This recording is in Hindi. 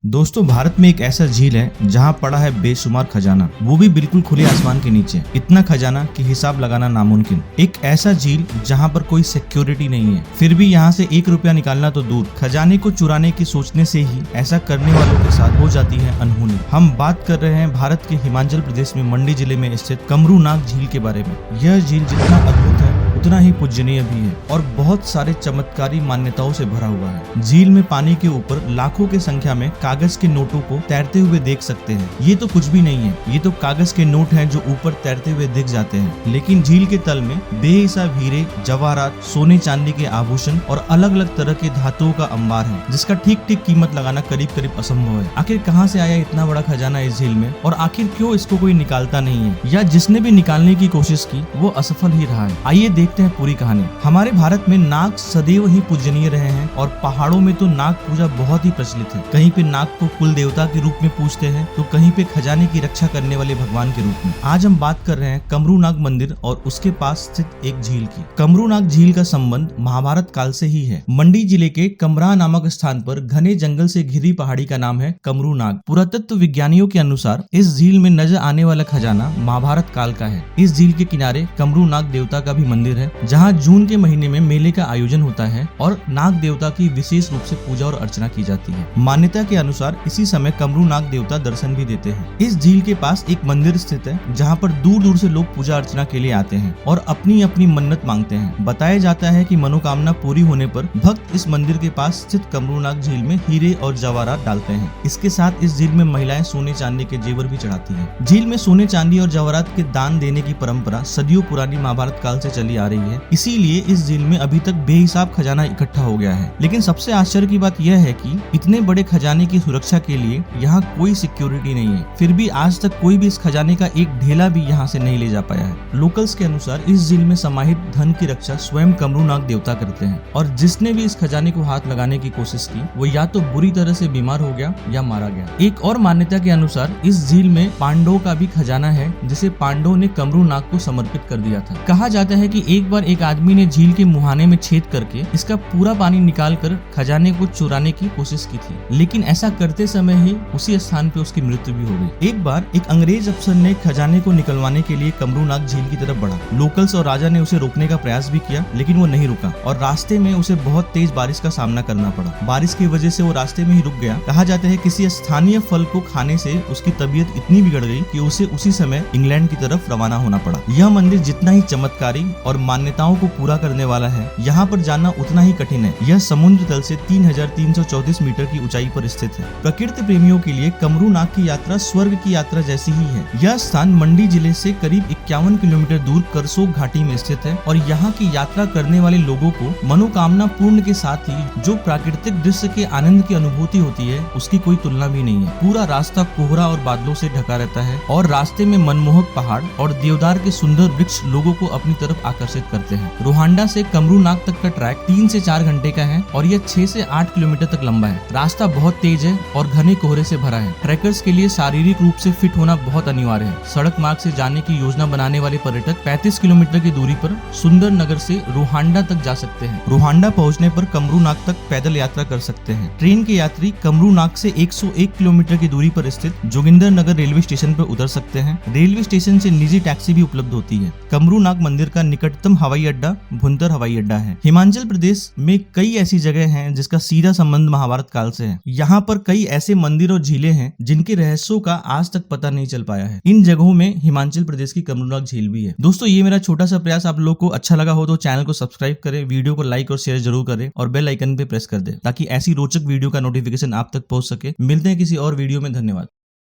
दोस्तों, भारत में एक ऐसा झील है जहां पड़ा है बेशुमार खजाना, वो भी बिल्कुल खुले आसमान के नीचे। इतना खजाना कि हिसाब लगाना नामुमकिन। एक ऐसा झील जहां पर कोई सिक्योरिटी नहीं है, फिर भी यहां से 1 रुपया निकालना तो दूर, खजाने को चुराने की सोचने से ही ऐसा करने वालों के साथ हो जाती है अनहोनी। हम बात कर रहे हैं भारत के हिमाचल प्रदेश में मंडी जिले में स्थित कमरूनाग झील के बारे में। यह झील जितना अद्भुत है उतना ही पूजनीय भी है और बहुत सारे चमत्कारी मान्यताओं से भरा हुआ है। झील में पानी के ऊपर लाखों की संख्या में कागज के नोटों को तैरते हुए देख सकते हैं। ये तो कुछ भी नहीं है, ये तो कागज के नोट हैं जो ऊपर तैरते हुए दिख जाते हैं। लेकिन झील के तल में बेहिसाब हीरे, जवाहरात, सोने चांदी के आभूषण और अलग अलग तरह के धातुओं का अंबार है, जिसका ठीक ठीक कीमत लगाना करीब करीब असंभव है। आखिर कहाँ से आया इतना बड़ा खजाना इस झील में, और आखिर क्यों इसको कोई निकालता नहीं है, या जिसने भी निकालने की कोशिश की वो असफल ही रहा है। आइए देखते हैं पूरी कहानी। हमारे भारत में नाग सदैव ही पूजनीय रहे हैं और पहाड़ों में तो नाग पूजा बहुत ही प्रचलित है। कहीं पे नाग को कुल देवता के रूप में पूजते हैं तो कहीं पे खजाने की रक्षा करने वाले भगवान के रूप में। आज हम बात कर रहे हैं कमरूनाग मंदिर और उसके पास स्थित एक झील की। कमरूनाग झील का संबंध महाभारत काल से ही है। मंडी जिले के कमरा नामक स्थान पर घने जंगल से घिरी पहाड़ी का नाम है कमरूनाग। पुरातत्व विज्ञानियों के अनुसार इस झील में नजर आने वाला खजाना महाभारत काल का है। इस झील के किनारे कमरूनाग देवता का भी मंदिर है, जहाँ जून के महीने में मेले का आयोजन होता है और नाग देवता की विशेष रूप से पूजा और अर्चना की जाती है। मान्यता के अनुसार इसी समय कमरू नाग देवता दर्शन भी देते हैं। इस झील के पास एक मंदिर स्थित है जहाँ पर दूर दूर से लोग पूजा अर्चना के लिए आते हैं और अपनी अपनी मन्नत मांगते हैं। बताया जाता है कि मनोकामना पूरी होने पर भक्त इस मंदिर के पास स्थित कमरूनाग झील में हीरे और जवाहरात डालते हैं। इसके साथ इस झील में महिलाएं सोने चांदी के जेवर भी चढ़ाती हैं। झील में सोने चांदी और जवाहरात के दान देने की परंपरा सदियों पुरानी महाभारत काल से चली आ रही है। इसीलिए इस झील में अभी तक बेहिसाब खजाना इकट्ठा हो गया है। लेकिन सबसे आश्चर्य की बात यह है कि इतने बड़े खजाने की सुरक्षा के लिए यहाँ कोई सिक्योरिटी नहीं है, फिर भी आज तक कोई भी इस खजाने का एक ढेला भी यहाँ से नहीं ले जा पाया है। लोकल्स के अनुसार इस झील में समाहित धन की रक्षा स्वयं कमरूनाग देवता करते हैं और जिसने भी इस खजाने को हाथ लगाने की कोशिश की वो या तो बुरी तरह से बीमार हो गया या मारा गया। एक और मान्यता के अनुसार इस झील में पांडवों का भी खजाना है, जिसे पांडवों ने कमरूनाग को समर्पित कर दिया था। कहा जाता है कि एक बार एक आदमी ने झील के मुहाने में छेद करके इसका पूरा पानी निकालकर खजाने को चुराने की कोशिश की थी, लेकिन ऐसा करते समय ही उसी स्थान पे उसकी मृत्यु भी हो गई। एक बार एक अंग्रेज अफसर ने खजाने को निकलवाने के लिए कमरूनाग झील की तरफ बढ़ा। लोकल्स और राजा ने उसे रोकने का प्रयास भी किया, लेकिन वो नहीं रुका और रास्ते में उसे बहुत तेज बारिश का सामना करना पड़ा। बारिश की वजह से वो रास्ते में ही रुक गया। कहा जाता है किसी स्थानीय फल को खाने से उसकी तबीयत इतनी बिगड़ गई कि उसे उसी समय इंग्लैंड की तरफ रवाना होना पड़ा। यह मंदिर जितना ही चमत्कारी और मान्यताओं को पूरा करने वाला है, यहाँ पर जाना उतना ही कठिन है। यह समुद्र तल से 3334 मीटर की ऊंचाई पर स्थित है। प्रकृति प्रेमियों के लिए कमरूनाग की यात्रा स्वर्ग की यात्रा जैसी ही है। यह स्थान मंडी जिले से करीब 51 किलोमीटर दूर करसोग घाटी में स्थित है और यहाँ की यात्रा करने वाले लोगों को मनोकामना पूर्ण के साथ ही जो प्राकृतिक दृश्य के आनंद की अनुभूति होती है उसकी कोई तुलना भी नहीं है। पूरा रास्ता कोहरा और बादलों से ढका रहता है और रास्ते में मनमोहक पहाड़ और देवदार के सुंदर वृक्ष लोगों को अपनी तरफ आकर्षित करते हैं। रोहांडा से कमरूनाग तक का ट्रैक 3 से 4 घंटे का है और यह 6 से 8 किलोमीटर तक लंबा है। रास्ता बहुत तेज है और घने कोहरे से भरा है। ट्रैकर्स के लिए शारीरिक रूप से फिट होना बहुत अनिवार्य है। सड़क मार्ग से जाने की योजना बनाने वाले पर्यटक 35 किलोमीटर की दूरी पर सुंदर नगर से रोहांडा तक जा सकते हैं। रोहांडा पहुंचने पर कमरूनाग तक पैदल यात्रा कर सकते हैं। ट्रेन के यात्री कमरूनाग से 101 किलोमीटर की दूरी पर स्थित जोगिंदर नगर रेलवे स्टेशन पर उतर सकते हैं। रेलवे स्टेशन से निजी टैक्सी भी उपलब्ध होती है। कमरूनाग मंदिर का निकटतम हवाई अड्डा भुंतर हवाई अड्डा है। हिमाचल प्रदेश में कई ऐसी जगह हैं जिसका सीधा संबंध महाभारत काल से है। यहाँ पर कई ऐसे मंदिर और झीलें हैं जिनके रहस्यों का आज तक पता नहीं चल पाया है। इन जगहों में हिमाचल प्रदेश की कमरूनाग झील भी है। दोस्तों, ये मेरा छोटा सा प्रयास आप लोगों को अच्छा लगा हो तो चैनल को सब्सक्राइब करें, वीडियो को लाइक और शेयर जरूर करें और बेल आइकन पे प्रेस कर दें ताकि ऐसी रोचक वीडियो का नोटिफिकेशन आप तक पहुंच सके। मिलते हैं किसी और वीडियो में। धन्यवाद।